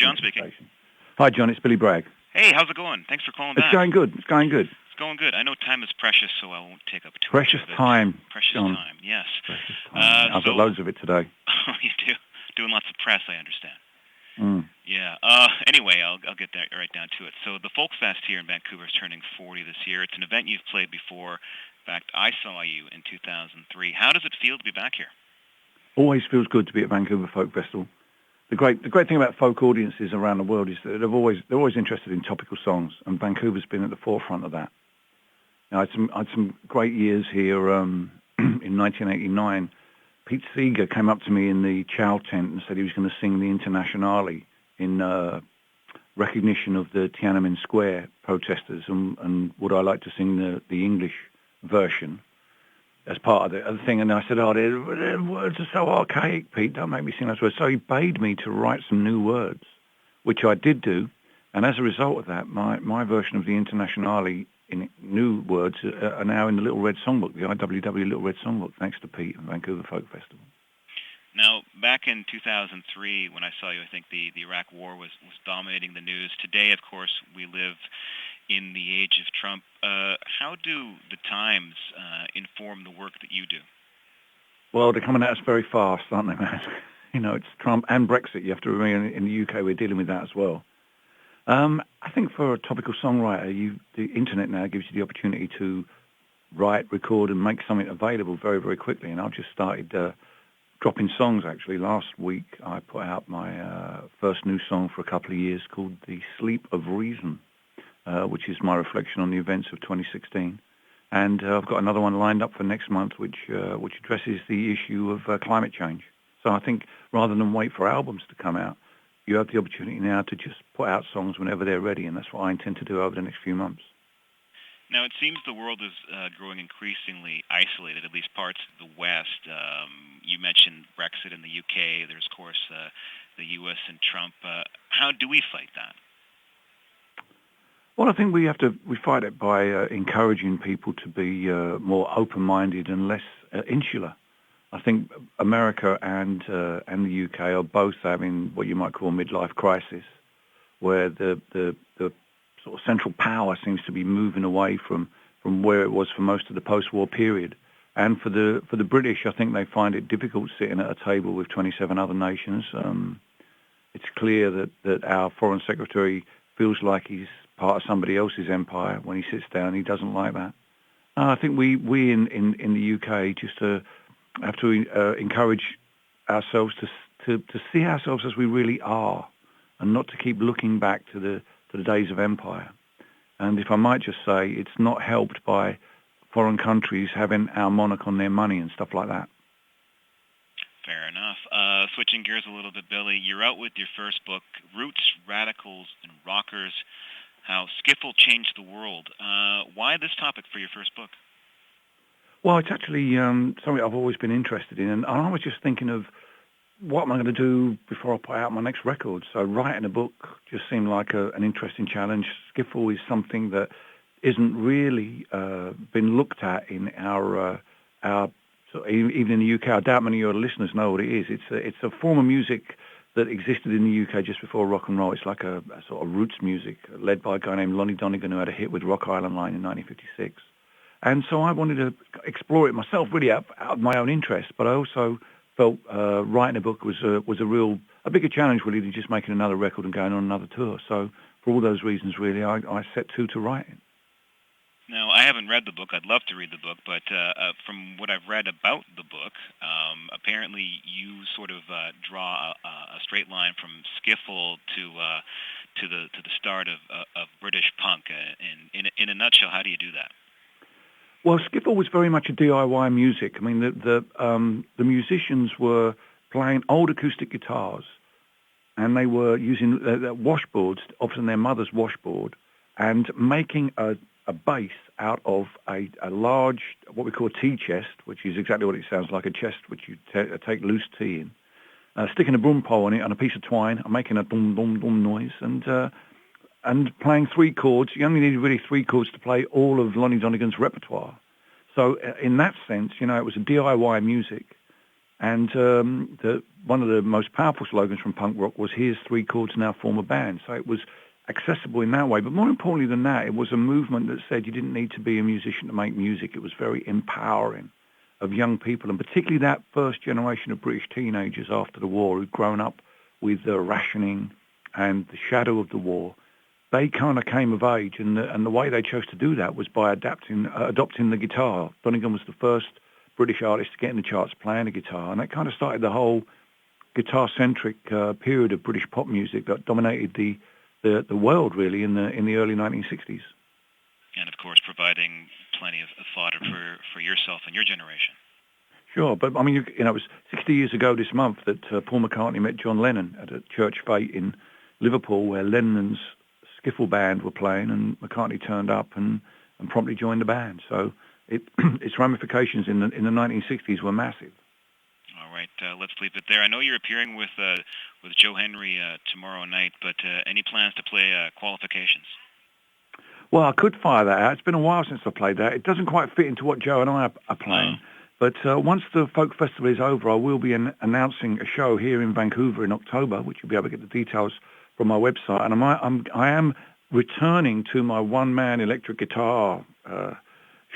John speaking. Hi, John. It's Billy Bragg. Hey, how's it going? Thanks for calling back. It's going good. It's going good. It's going good. I know time is precious, so I won't take up too precious much of it. Time. Precious John. time, yes. Precious time. I've got loads of it today. Oh, you do? Doing lots of press, I understand. Mm. Yeah. Anyway, I'll get right down to it. So the Folk Fest here in Vancouver is turning 40 this year. It's an event you've played before. In fact, I saw you in 2003. How does it feel to be back here? Always feels good to be at Vancouver Folk Festival. The great thing about folk audiences around the world is that they're always interested in topical songs, and Vancouver's been at the forefront of that. Now, I had some great years here. In 1989, Pete Seeger came up to me in the Chow tent and said he was going to sing the Internationale in recognition of the Tiananmen Square protesters, and would I like to sing the English version as part of the thing. And I said, the words are so archaic, Pete, don't make me sing those words. So he bade me to write some new words, which I did do. And as a result of that, my version of the Internationale in new words are now in the Little Red Songbook, the IWW Little Red Songbook, thanks to Pete and Vancouver Folk Festival. Now, back in 2003, when I saw you, I think the Iraq War was dominating the news. Today, of course, we live in the age of Trump. How do the times inform the work that you do? Well, they're coming at us very fast, aren't they, man? It's Trump and Brexit. You have to remember in the UK we're dealing with that as well. I think for a topical songwriter, the internet now gives you the opportunity to write, record, and make something available very, very quickly. And I've just started dropping songs, actually. Last week I put out my first new song for a couple of years called The Sleep of Reason, which is my reflection on the events of 2016. And I've got another one lined up for next month, which addresses the issue of climate change. So I think rather than wait for albums to come out, you have the opportunity now to just put out songs whenever they're ready, and that's what I intend to do over the next few months. Now, it seems the world is growing increasingly isolated, at least parts of the West. You mentioned Brexit in the UK. There's, of course, the US and Trump. How do we fight that? Well, I think we fight it by encouraging people to be more open-minded and less insular. I think America and the UK are both having what you might call a midlife crisis, where the sort of central power seems to be moving away from where it was for most of the post-war period. And for the British, I think they find it difficult sitting at a table with 27 other nations. It's clear that our Foreign Secretary feels like he's part of somebody else's empire when he sits down. He doesn't like that. I think we in the UK just have to encourage ourselves to see ourselves as we really are, and not to keep looking back to the days of empire. And if I might just say, it's not helped by foreign countries having our monarch on their money and stuff like that. Fair enough. Switching gears a little bit, Billy, you're out with your first book, Roots, Radicals, and Rockers, How Skiffle Changed the World. Why this topic for your first book? Well, it's actually something I've always been interested in, and I was just thinking of what am I going to do before I put out my next record. So writing a book just seemed like an interesting challenge. Skiffle is something that isn't really been looked at in our even in the UK. I doubt many of your listeners know what it is. It's a form of music that existed in the UK just before rock and roll. It's like a sort of roots music led by a guy named Lonnie Donegan, who had a hit with Rock Island Line in 1956. And so I wanted to explore it myself, really out of my own interest. But I also felt writing a book was a bigger challenge, really, than just making another record and going on another tour. So for all those reasons, really, I set to write it. Now, I haven't read the book. I'd love to read the book, but from what I've read about the book, apparently you sort of draw a straight line from skiffle to the start of British punk. In a nutshell, how do you do that? Well, skiffle was very much a DIY music. I mean, the musicians were playing old acoustic guitars, and they were using washboards, often their mother's washboard, and making a bass out of a large, what we call a tea chest, which is exactly what it sounds like, a chest which you take loose tea in, sticking a broom pole on it and a piece of twine, and making a boom, boom, boom noise, and playing three chords. You only needed really three chords to play all of Lonnie Donegan's repertoire. So in that sense, it was a DIY music. And one of the most powerful slogans from punk rock was, "Here's three chords, now form a band." So it was accessible in that way. But more importantly than that, it was a movement that said you didn't need to be a musician to make music. It was very empowering of young people, and particularly that first generation of British teenagers after the war who'd grown up with rationing and the shadow of the war. They kind of came of age, and the way they chose to do that was by adopting the guitar. Donegan was the first British artist to get in the charts playing a guitar, and that kind of started the whole guitar-centric period of British pop music that dominated the world really in the early 1960s. And of course, providing plenty of fodder for yourself and your generation. Sure, but I mean, it was 60 years ago this month that Paul McCartney met John Lennon at a church fete in Liverpool, where Lennon's skiffle band were playing, and McCartney turned up and promptly joined the band. So its ramifications in the 1960s were massive. All right, let's leave it there. I know you're appearing with Joe Henry tomorrow night, but any plans to play Qualifications? Well, I could fire that out. It's been a while since I played that. It doesn't quite fit into what Joe and I are playing. Oh. But once the Folk Festival is over, I will be announcing a show here in Vancouver in October, which you'll be able to get the details from my website. And I am returning to my one-man electric guitar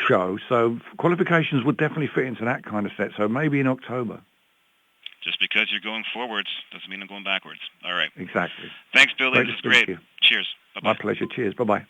show. So Qualifications would definitely fit into that kind of set. So maybe in October. Just because you're going forwards doesn't mean I'm going backwards. All right. Exactly. Thanks, Billy. This is great. You. Cheers. Bye-bye. My pleasure. Cheers. Bye-bye.